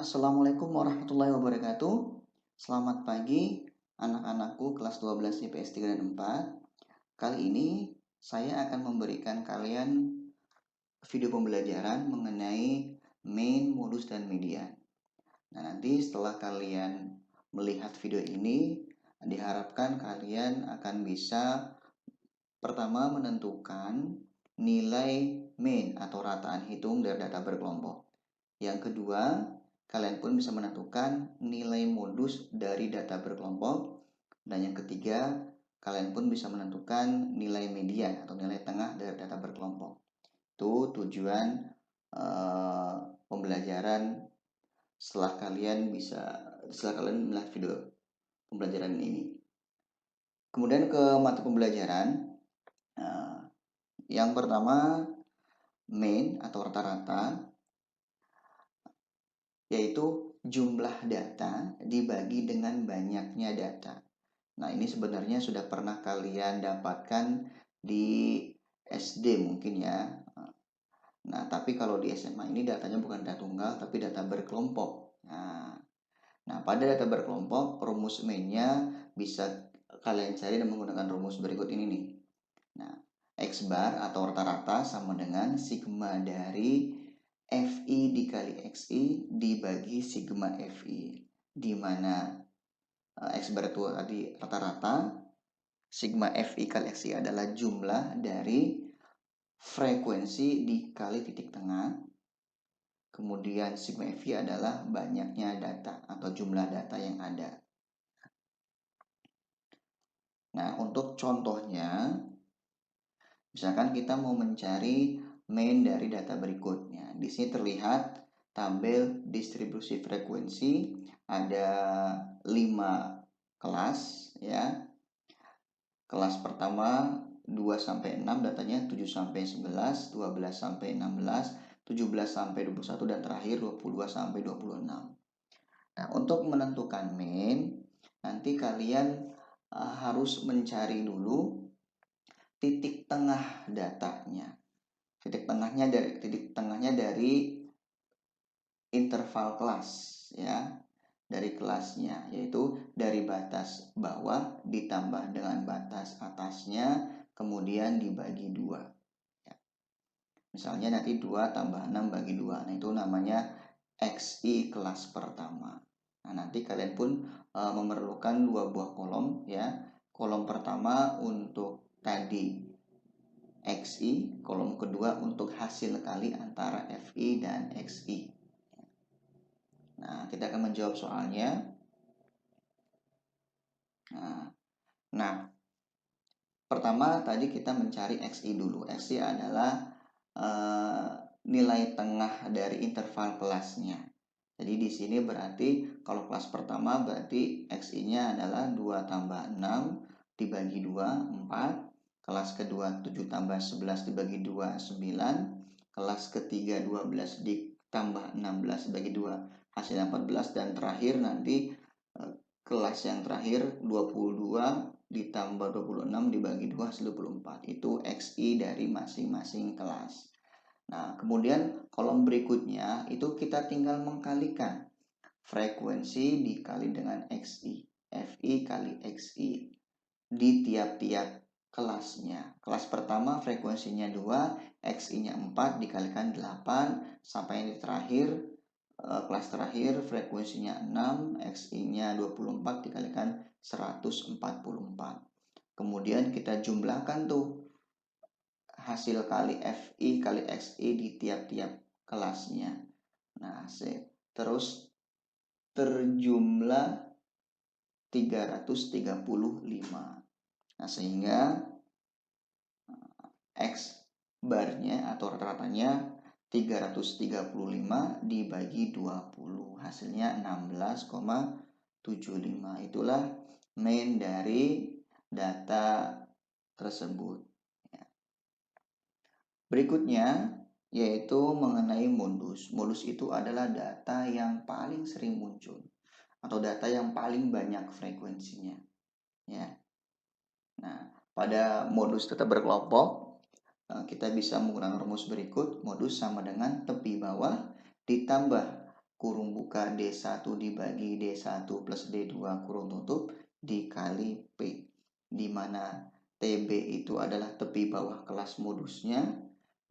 Assalamualaikum warahmatullahi wabarakatuh. Selamat pagi anak-anakku kelas 12 IPS 3 dan 4. Kali ini saya akan memberikan kalian video pembelajaran mengenai main, modus, dan median. Nah, nanti setelah kalian melihat video ini, diharapkan kalian akan bisa pertama menentukan nilai main atau rataan hitung dari data berkelompok. Yang kedua, kalian pun bisa menentukan nilai modus dari data berkelompok. Dan yang ketiga, kalian pun bisa menentukan nilai median atau nilai tengah dari data berkelompok. Itu tujuan pembelajaran setelah kalian melihat video pembelajaran ini. Kemudian ke mata pembelajaran. Yang pertama, main atau rata-rata, yaitu jumlah data dibagi dengan banyaknya data. Nah, ini sebenarnya sudah pernah kalian dapatkan di SD mungkin ya. Nah, tapi kalau di SMA ini datanya bukan data tunggal, tapi data berkelompok. Nah, pada data berkelompok, rumus mainnya bisa kalian cari dengan menggunakan rumus berikut ini nih. Nah, X bar atau rata-rata sama dengan sigma dari FI dikali XI dibagi sigma FI, di mana X bar itu tadi rata-rata, sigma FI kali XI adalah jumlah dari frekuensi dikali titik tengah, kemudian sigma FI adalah banyaknya data atau jumlah data yang ada. Nah, untuk contohnya, misalkan kita mau mencari main dari data berikutnya. Di sini terlihat tabel distribusi frekuensi, ada 5 kelas ya. Kelas pertama 2 sampai 6 datanya 7 sampai 11, 12 sampai 16, 17 sampai 21 dan terakhir 22 sampai 26. Nah, untuk menentukan main, nanti kalian harus mencari dulu titik tengah datanya. Titik tengahnya dari interval kelas ya, dari kelasnya, yaitu dari batas bawah ditambah dengan batas atasnya, kemudian dibagi 2 ya. Misalnya nanti 2 tambah 6 bagi 2, nah itu namanya XI kelas pertama. Nah, nanti kalian pun memerlukan 2 buah kolom ya. Kolom pertama untuk tadi XI, kolom kedua untuk hasil kali antara FI dan XI. Nah, kita akan menjawab soalnya. Nah, pertama tadi kita mencari XI dulu. XI adalah nilai tengah dari interval kelasnya. Jadi di sini berarti kalau kelas pertama berarti XI-nya adalah 2 tambah 6 dibagi 2, 4. Kelas kedua 7 tambah 11 dibagi 2, 9. Kelas ketiga 12 ditambah 16 dibagi 2, hasilnya 14. Dan terakhir nanti kelas yang terakhir 22 ditambah 26 dibagi 2 hasil 24. Itu XI dari masing-masing kelas. Nah, kemudian kolom berikutnya itu kita tinggal mengkalikan frekuensi dikali dengan XI, FI kali XI di tiap-tiap kelasnya. Kelas pertama frekuensinya 2, XI-nya 4 dikalikan 8 sampai yang terakhir kelas terakhir frekuensinya 6, XI-nya 24 dikalikan 144. Kemudian kita jumlahkan tuh hasil kali FI kali XI di tiap-tiap kelasnya. Nah, terus terjumlah 335. Nah, sehingga X barnya atau rata-ratanya 335 dibagi 20, hasilnya 16,75. Itulah main dari data tersebut. Berikutnya yaitu mengenai modus. Modus itu adalah data yang paling sering muncul atau data yang paling banyak frekuensinya ya. Nah, pada modus data berkelompok kita bisa menggunakan rumus berikut. Modus sama dengan tepi bawah ditambah kurung buka D1 dibagi D1 plus D2 kurung tutup dikali P, di mana TB itu adalah tepi bawah kelas modusnya,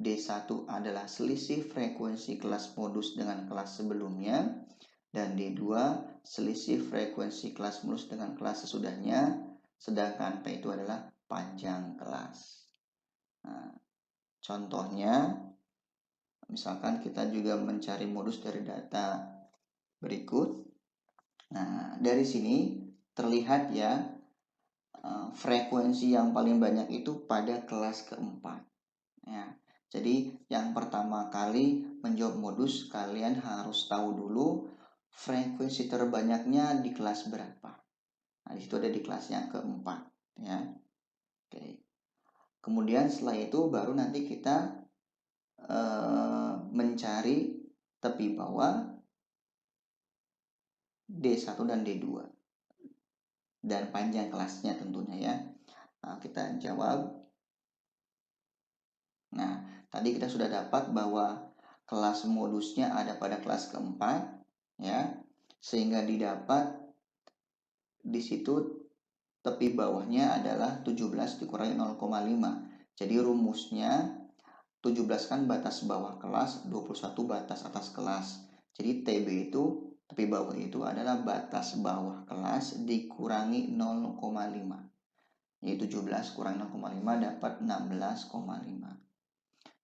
D1 adalah selisih frekuensi kelas modus dengan kelas sebelumnya, dan D2 selisih frekuensi kelas modus dengan kelas sesudahnya, sedangkan P itu adalah panjang kelas. Nah, contohnya, misalkan kita juga mencari modus dari data berikut. Nah, dari sini terlihat ya, frekuensi yang paling banyak itu pada kelas keempat. Ya, jadi yang pertama kali menjawab modus, kalian harus tahu dulu frekuensi terbanyaknya di kelas berapa. Nah, di situ ada di kelas yang keempat. Ya, oke. Kemudian setelah itu baru nanti kita mencari tepi bawah D1 dan D2 dan panjang kelasnya tentunya ya. Nah, kita jawab. Nah, tadi kita sudah dapat bahwa kelas modusnya ada pada kelas keempat ya, sehingga didapat di situ tepi bawahnya adalah 17 dikurangi 0,5. Jadi rumusnya 17 kan batas bawah kelas, 21 batas atas kelas. Jadi TB itu, tepi bawah itu adalah batas bawah kelas dikurangi 0,5. Jadi 17 kurang 0,5 dapat 16,5.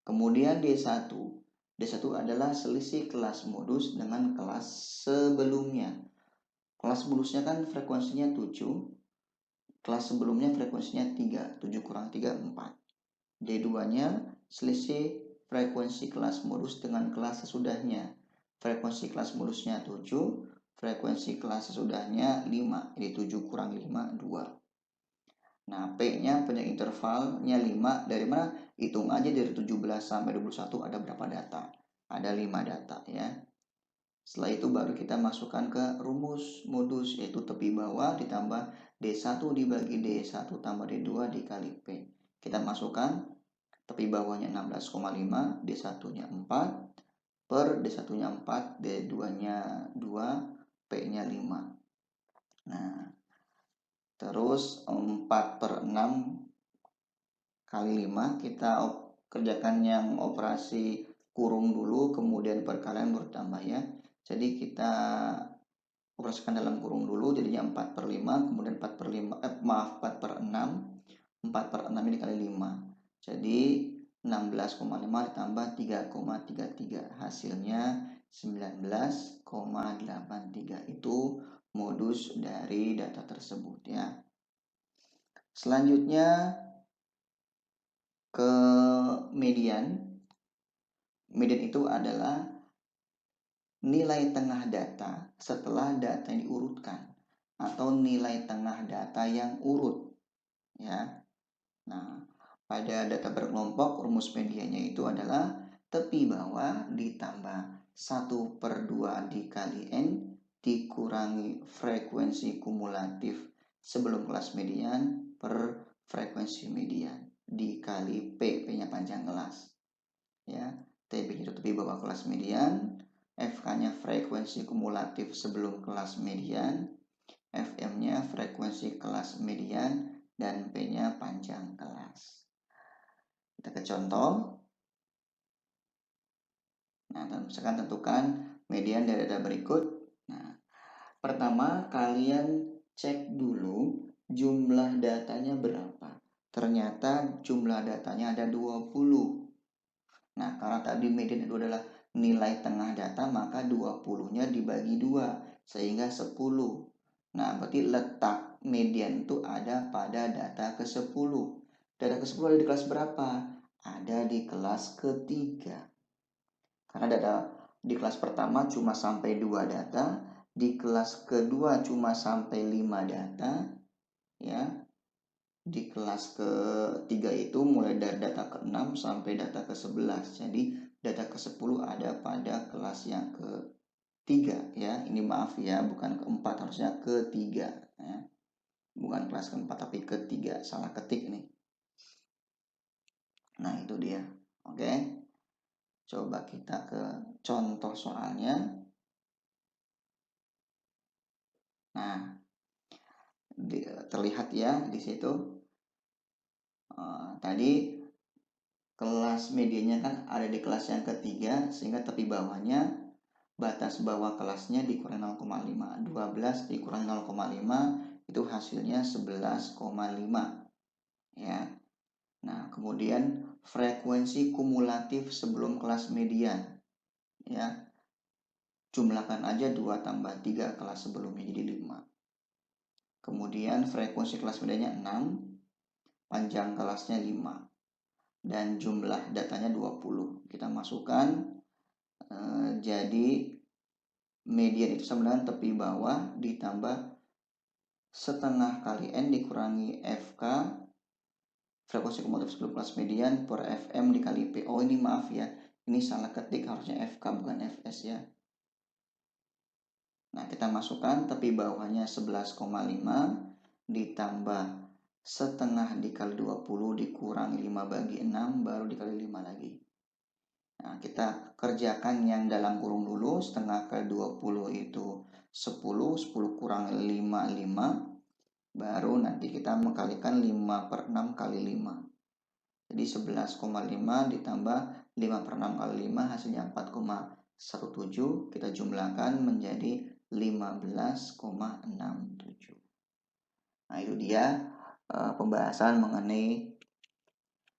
Kemudian D1. D1 adalah selisih kelas modus dengan kelas sebelumnya. Kelas modusnya kan frekuensinya 7. Kelas sebelumnya frekuensinya 3. 7 kurang 3, 4. D2-nya selisih frekuensi kelas modus dengan kelas sesudahnya. Frekuensi kelas modusnya 7, frekuensi kelas sesudahnya 5. Jadi 7 kurang 5, 2. Nah, P-nya panjang intervalnya 5. Dari mana? Hitung aja dari 17 sampai 21 ada berapa data? Ada 5 data ya. Setelah itu baru kita masukkan ke rumus modus, yaitu tepi bawah ditambah D1 dibagi D1 tambah D2 dikali P. Kita masukkan tepi bawahnya 16,5, D1-nya 4, per D1-nya 4, D2-nya 2, P-nya 5. Nah, terus 4 per 6 kali 5, kita kerjakan yang operasi kurung dulu, kemudian perkalian bertambah ya. Jadi kita operasikan dalam kurung dulu, jadinya 4 per 5, kemudian 4 per 5, 4 per 6, 4 per 6 ini kali 5. Jadi 16,5 ditambah 3,33, hasilnya 19,83. Itu modus dari data tersebut ya. Selanjutnya ke median. Median itu adalah nilai tengah data setelah data yang diurutkan atau nilai tengah data yang urut ya. Nah, pada data berkelompok rumus mediannya itu adalah tepi bawah ditambah 1 per 2 dikali N dikurangi frekuensi kumulatif sebelum kelas median per frekuensi median dikali P, P-nya panjang kelas ya. TB itu tepi bawah kelas median, FK-nya frekuensi kumulatif sebelum kelas median, FM-nya frekuensi kelas median, dan P-nya panjang kelas. Kita ke contoh. Nah, misalkan tentukan median dari data berikut. Nah, pertama kalian cek dulu jumlah datanya berapa. Ternyata jumlah datanya ada 20. Nah, karena tadi median itu adalah nilai tengah data, maka 20-nya dibagi 2, sehingga 10. Nah, berarti letak median itu ada pada data ke-10. Data ke-10 ada di kelas berapa? Ada di kelas ketiga. Karena data di kelas pertama cuma sampai 2 data, di kelas kedua cuma sampai 5 data, ya. Di kelas ketiga itu mulai dari data ke-6 sampai data ke-11. Jadi data ke-10 ada pada kelas yang ketiga ya. Ini maaf ya, bukan keempat, harusnya ketiga ya. Bukan kelas keempat tapi ketiga, salah ketik nih. Nah, itu dia. Oke. Coba kita ke contoh soalnya. Nah, terlihat ya di situ. Tadi kelas medianya kan ada di kelas yang ketiga, sehingga tepi bawahnya batas bawah kelasnya dikurangi 0,5. 12 dikurangi 0,5 itu hasilnya 11,5 ya. Nah, kemudian frekuensi kumulatif sebelum kelas median ya. Jumlahkan aja 2 tambah 3 kelas sebelumnya jadi 5. Kemudian frekuensi kelas mediannya 6, panjang kelasnya 5. Dan jumlah datanya 20. Kita masukkan jadi median itu sama dengan tepi bawah ditambah setengah kali N dikurangi FK frekuensi kumulatif sebelum kelas median per FM dikali P. Oh ini maaf ya, ini salah ketik, harusnya FK bukan FS ya. Nah kita masukkan tepi bawahnya 11,5 ditambah setengah dikali 20 dikurangi 5 bagi 6 baru dikali 5 lagi. Nah, kita kerjakan yang dalam kurung dulu. Setengah ke 20 itu 10, 10 kurang 5, 5. Baru nanti kita mengkalikan 5 per 6 kali 5. Jadi 11,5 ditambah 5 per 6 kali 5 hasilnya 4,17. Kita jumlahkan menjadi 15,67. Nah itu dia pembahasan mengenai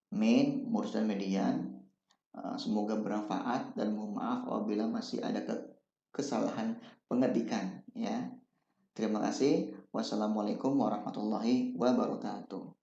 mean, modus, dan median. Semoga bermanfaat dan mohon maaf apabila masih ada kesalahan pengetikan ya. Terima kasih. Wassalamualaikum warahmatullahi wabarakatuh.